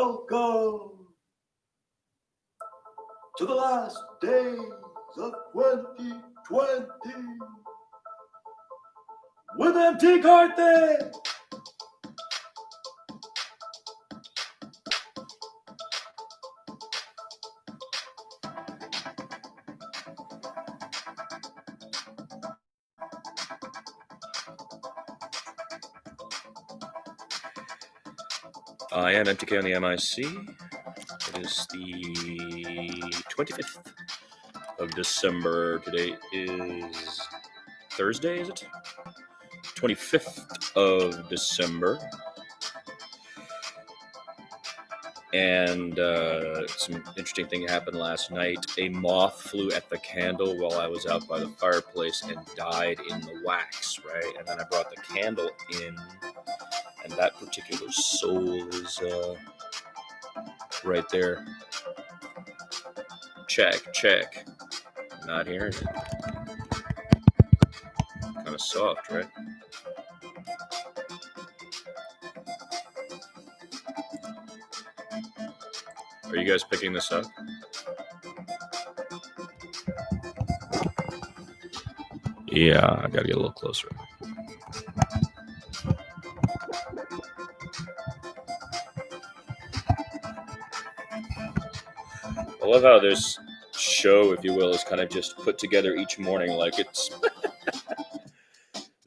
Welcome to the last days of 2020 with mtk-on-the-mic. I am mtk on the mic. It is the 25th of December. Today is Thursday, is it? 25th of December. And some interesting thing happened last night. A moth flew at the candle while I was out by the fireplace and died in the wax, right? And then I brought the candle in, and that particular soul is right there. Check. Not hearing it. Kind of soft, right? Are you guys picking this up? Yeah, I gotta get a little closer. I love how this show, if you will, is kind of just put together each morning like it's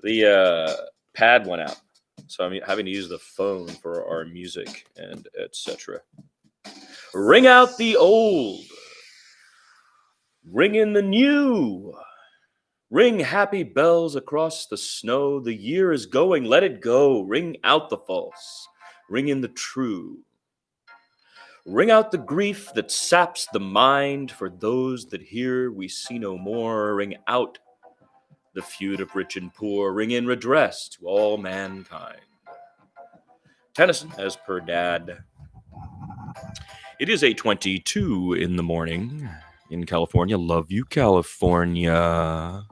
the pad went out, so I'm having to use the phone for our music and etc. Ring out the old, ring in the new, ring happy bells across the snow. The year is going, let it go. Ring out the false, ring in the true. Ring out the grief that saps the mind. For those that hear we see no more. Ring out the feud of rich and poor. Ring in redress to all mankind. Tennyson, as per Dad. It is 8:22 in the morning in California. Love you, California.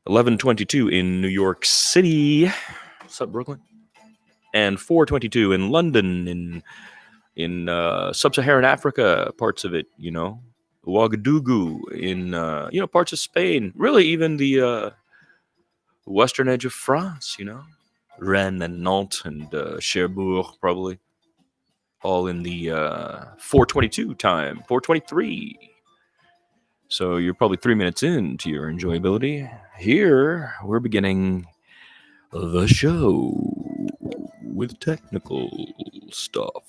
11:22 in New York City. What's up, Brooklyn? And 4:22 in London, in sub-Saharan Africa, parts of it, Ouagadougou, in parts of Spain, really even the western edge of France, Rennes and Nantes and Cherbourg, probably, all in the 4:22 time, 4:23. So you're probably 3 minutes into your enjoyability. Here, we're beginning the show with technical stuff.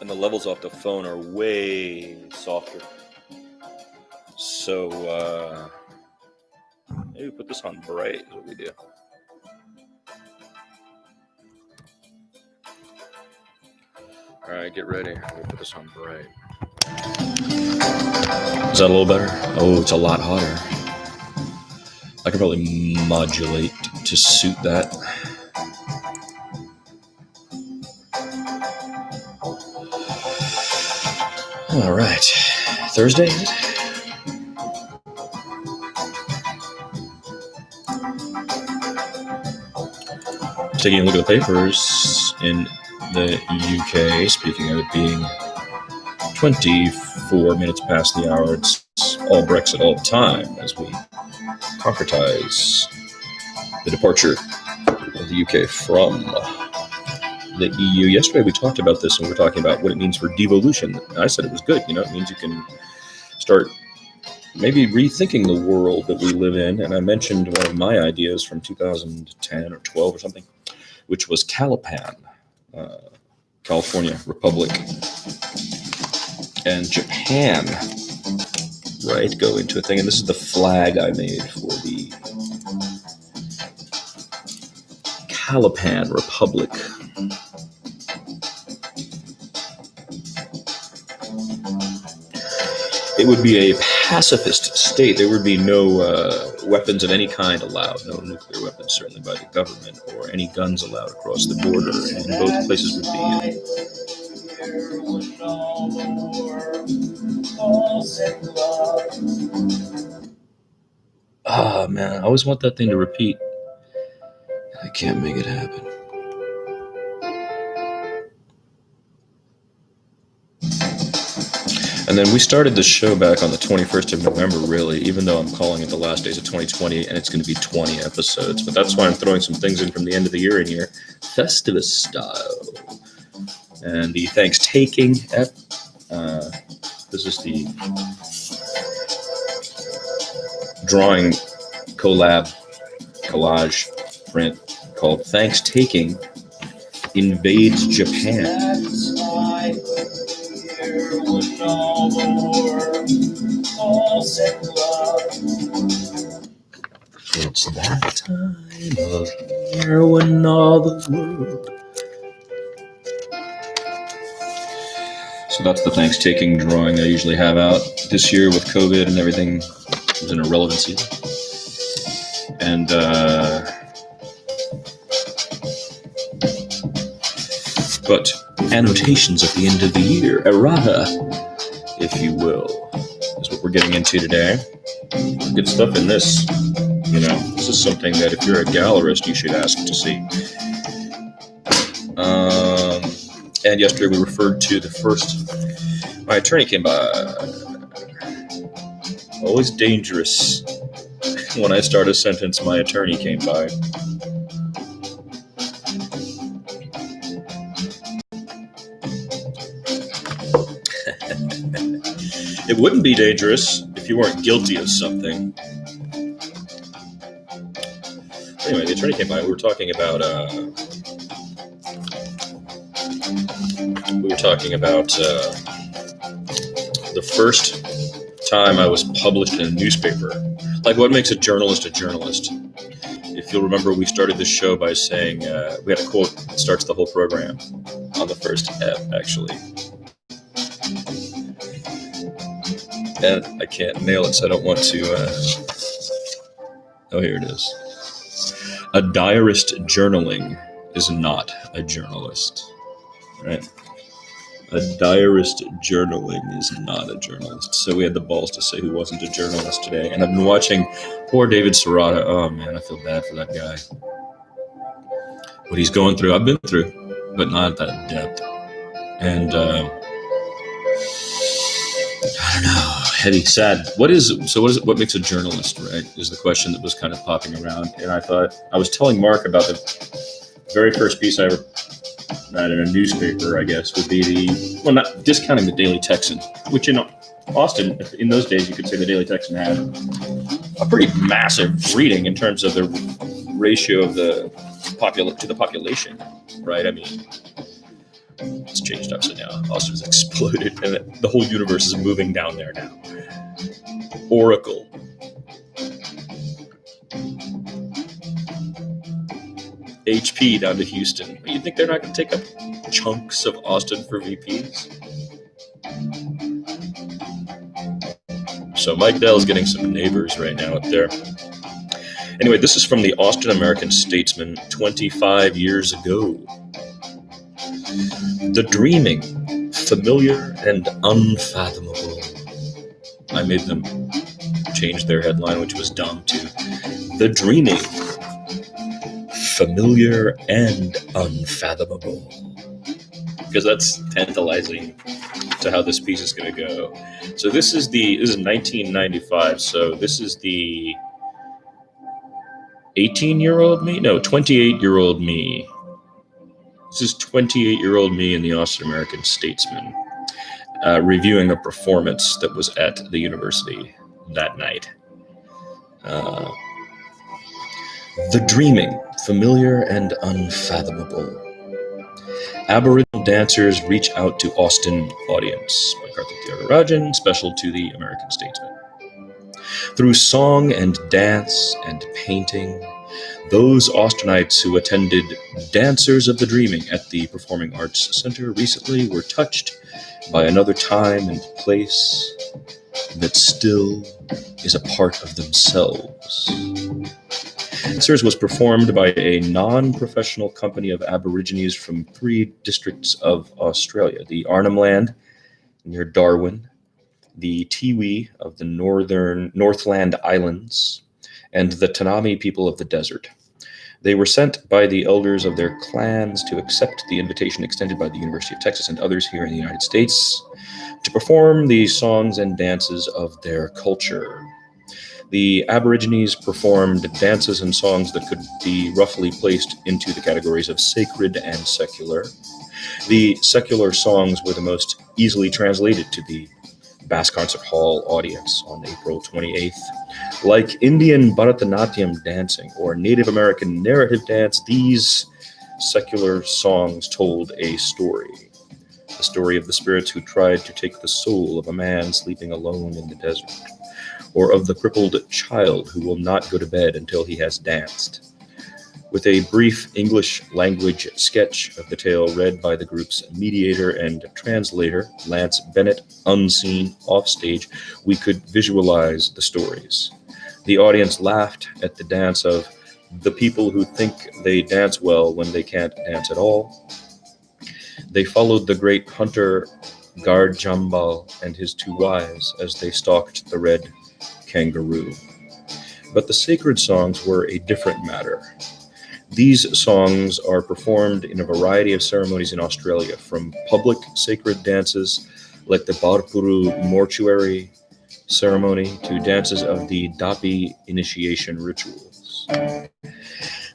And the levels off the phone are way softer. So maybe put this on bright is what we do. All right, get ready. We'll put this on bright. Is that a little better? Oh, it's a lot hotter. I could probably modulate to suit that. All right. Thursday, is it? Taking a look at the papers in the UK, speaking of it being 24 minutes past the hour, it's all Brexit all the time as we concretize the departure of the UK from the EU. Yesterday we talked about this, and we were talking about what it means for devolution. And I said it was good. It means you can start maybe rethinking the world that we live in. And I mentioned one of my ideas from 2010 or 12 or something, which was Calipan, California Republic, and Japan, right, go into a thing. And this is the flag I made for the Calipan Republic. It would be a pacifist state. There would be no weapons of any kind allowed, no nuclear weapons, certainly by the government, or any guns allowed across the border. And both places would be. Ah, man, I always want that thing to repeat. I can't make it happen. And then we started the show back on the 21st of November, really, even though I'm calling it the last days of 2020, and it's going to be 20 episodes. But that's why I'm throwing some things in from the end of the year in here, Festivus style. And the Thanks-taking this is the drawing collage print called Thanks-taking Invades Japan. It's that time of year when all the world. So that's the Thanks-taking drawing I usually have out. This year with COVID and everything, it was in a relevancy. And but annotations at the end of the year, errata, if you will, is what we're getting into today. Good stuff in this. You know, this is something that if you're a gallerist, you should ask to see. And yesterday we referred to the first. My attorney came by. Always dangerous when I start a sentence. My attorney came by. It wouldn't be dangerous if you weren't guilty of something. Anyway, the attorney came by. We were talking about the first time I was published in a newspaper. Like, what makes a journalist a journalist? If you'll remember, we started this show by saying we had a quote that starts the whole program on the first F, actually. And I can't nail it, so I don't want to. Oh, here it is. A diarist journaling is not a journalist, right? A diarist journaling is not a journalist. So we had the balls to say who wasn't a journalist today. And I've been watching poor David Serrata. Oh, man, I feel bad for that guy. What he's going through, I've been through, but not at that depth. And I don't know, heavy, sad. What makes a journalist, right, is the question that was kind of popping around. And I thought, I was telling Mark about the very first piece I ever read in a newspaper, I guess, would be not discounting the Daily Texan, which in Austin, in those days, you could say the Daily Texan had a pretty massive reading in terms of the ratio of the to the population, right? I mean, it's changed upside down. Austin's exploded, and the whole universe is moving down there now. Oracle. HP down to Houston. You think they're not going to take up chunks of Austin for VPs? So Mike Dell's getting some neighbors right now up there. Anyway, this is from the Austin American Statesman 25 years ago. The dreaming, familiar and unfathomable. I made them change their headline, which was dumb, to The Dreaming, Familiar and Unfathomable. Because that's tantalizing to how this piece is going to go. So this is 1995, so this is the 18-year-old me? No, 28-year-old me. This is 28-year-old me in the Austin American Statesman, reviewing a performance that was at the university that night. The Dreaming, Familiar and Unfathomable. Aboriginal dancers reach out to Austin audience by Karthik Thiagarajan, special to the American Statesman. Through song and dance and painting, those Austinites who attended Dancers of the Dreaming at the Performing Arts Center recently were touched by another time and place that still is a part of themselves. The series was performed by a non-professional company of Aborigines from 3 districts of Australia: the Arnhem Land near Darwin, the Tiwi of the Northland Islands, and the Tanami people of the desert. They were sent by the elders of their clans to accept the invitation extended by the University of Texas and others here in the United States to perform the songs and dances of their culture. The Aborigines performed dances and songs that could be roughly placed into the categories of sacred and secular. The secular songs were the most easily translated to the Bass Concert Hall audience on April 28th. Like Indian Bharatanatyam dancing or Native American narrative dance, these secular songs told a story. The story of the spirits who tried to take the soul of a man sleeping alone in the desert, or of the crippled child who will not go to bed until he has danced. With a brief English language sketch of the tale read by the group's mediator and translator, Lance Bennett, unseen offstage, we could visualize the stories. The audience laughed at the dance of the people who think they dance well when they can't dance at all. They followed the great hunter Gard Jambal and his 2 wives as they stalked the red kangaroo. But the sacred songs were a different matter. These songs are performed in a variety of ceremonies in Australia, from public sacred dances like the Barpuru mortuary ceremony to dances of the Dapi initiation rituals.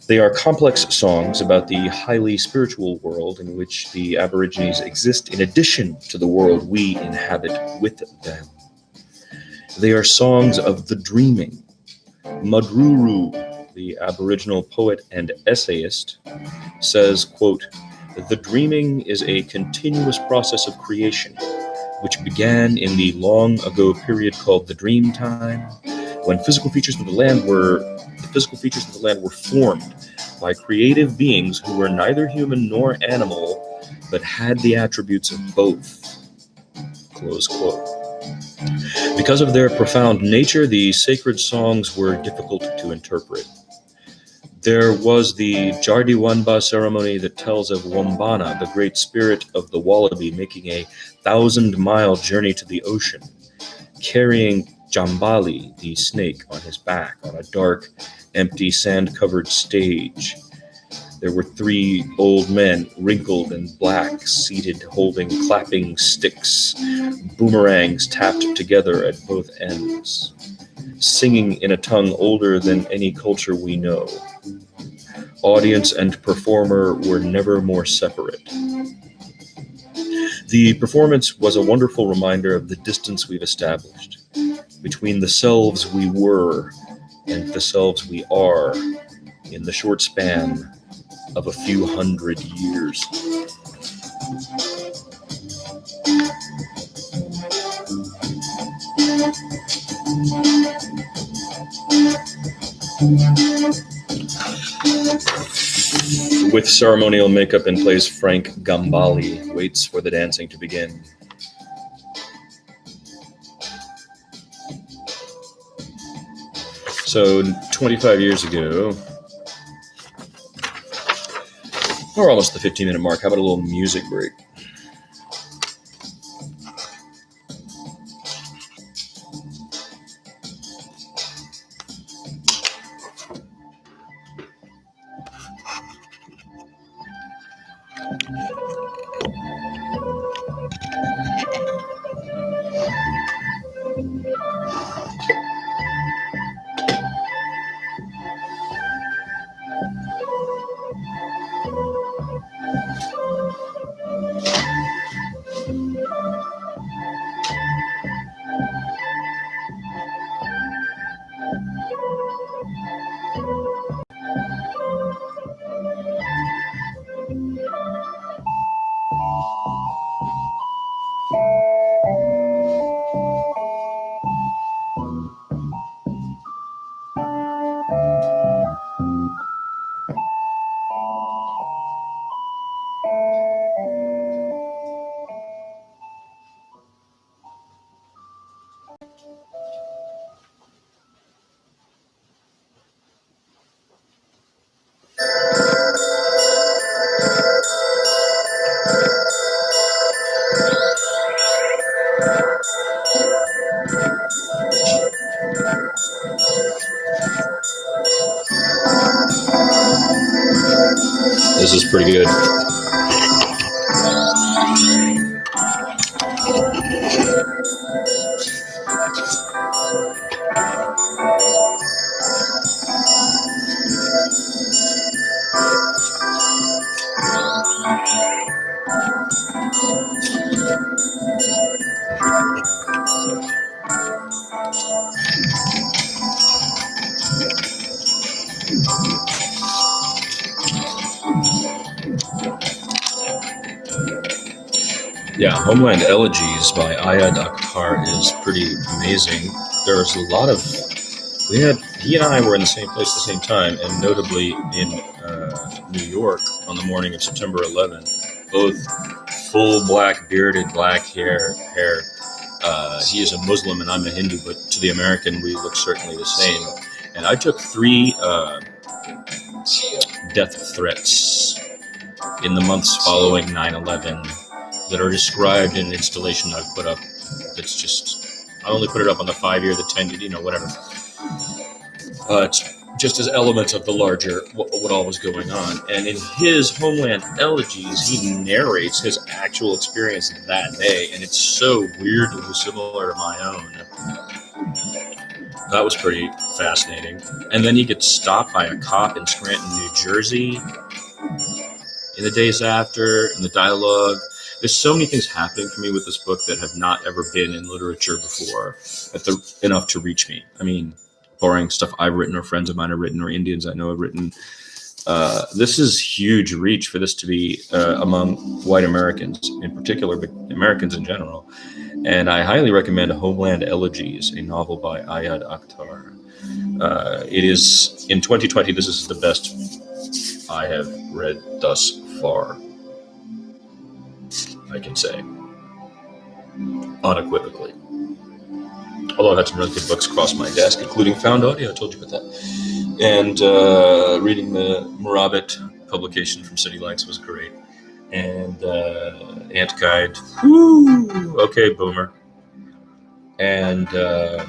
They are complex songs about the highly spiritual world in which the Aborigines exist in addition to the world we inhabit with them. They are songs of the dreaming. Madruru, the Aboriginal poet and essayist, says, quote, "The dreaming is a continuous process of creation, which began in the long ago period called the dream time, when the physical features of the land were formed by creative beings who were neither human nor animal, but had the attributes of both." Close quote. Because of their profound nature, the sacred songs were difficult to interpret. There was the Jardiwanba ceremony that tells of Wombana, the great spirit of the wallaby, making a 1,000-mile journey to the ocean, carrying Jambali, the snake, on his back on a dark, empty, sand-covered stage. There were 3 old men, wrinkled and black, seated holding clapping sticks, boomerangs tapped together at both ends, singing in a tongue older than any culture we know. Audience and performer were never more separate. The performance was a wonderful reminder of the distance we've established between the selves we were and the selves we are in the short span of a few hundred years. With ceremonial makeup in place, Frank Gambali waits for the dancing to begin. So 25 years ago, we're almost the 15-minute mark. How about a little music break? This is pretty good. Yeah, Homeland Elegies by Ayad Akhtar is pretty amazing. There's a lot of... he and I were in the same place at the same time, and notably in New York on the morning of September 11th. Both full black, bearded, black hair. He is a Muslim and I'm a Hindu, but to the American, we look certainly the same. And I took 3 death threats in the months following 9/11 that are described in an installation I've put up. That's just, I only put it up on the 5-year, the 10-year, whatever. It's just as elements of the larger, what all was going on. And in his Homeland Elegies, he narrates his actual experience that day, and it's so weirdly similar to my own. That was pretty fascinating. And then he gets stopped by a cop in Scranton, New Jersey in the days after, and the dialogue. There's so many things happening for me with this book that have not ever been in literature before, that they're enough to reach me. I mean, barring stuff I've written or friends of mine have written or Indians I know have written. This is huge reach for this to be among white Americans in particular, but Americans in general. And I highly recommend Homeland Elegies, a novel by Ayad Akhtar. It is, in 2020, this is the best I have read thus far, I can say, unequivocally. Although I've had some really good books cross my desk, including Found Audio, I told you about that. And reading the Murabit publication from City Lights was great. And Ant Guide, woo, okay, boomer. And a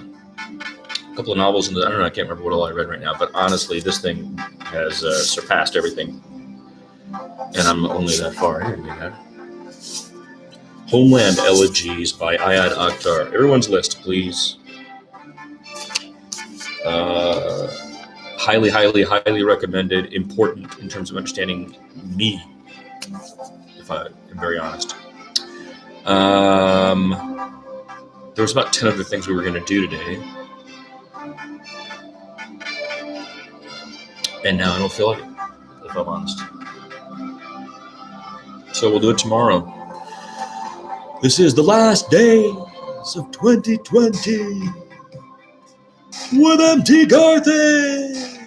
couple of novels, and I don't know, I can't remember what all I read right now, but honestly, this thing has surpassed everything. And I'm only that far in, Homeland Elegies by Ayad Akhtar. Everyone's list, please. Highly, highly, highly recommended. Important in terms of understanding me, if I am very honest. There was about 10 other things we were going to do today. And now I don't feel like it, if I'm honest. So we'll do it tomorrow. This is the last days of 2020 with MT Garthy.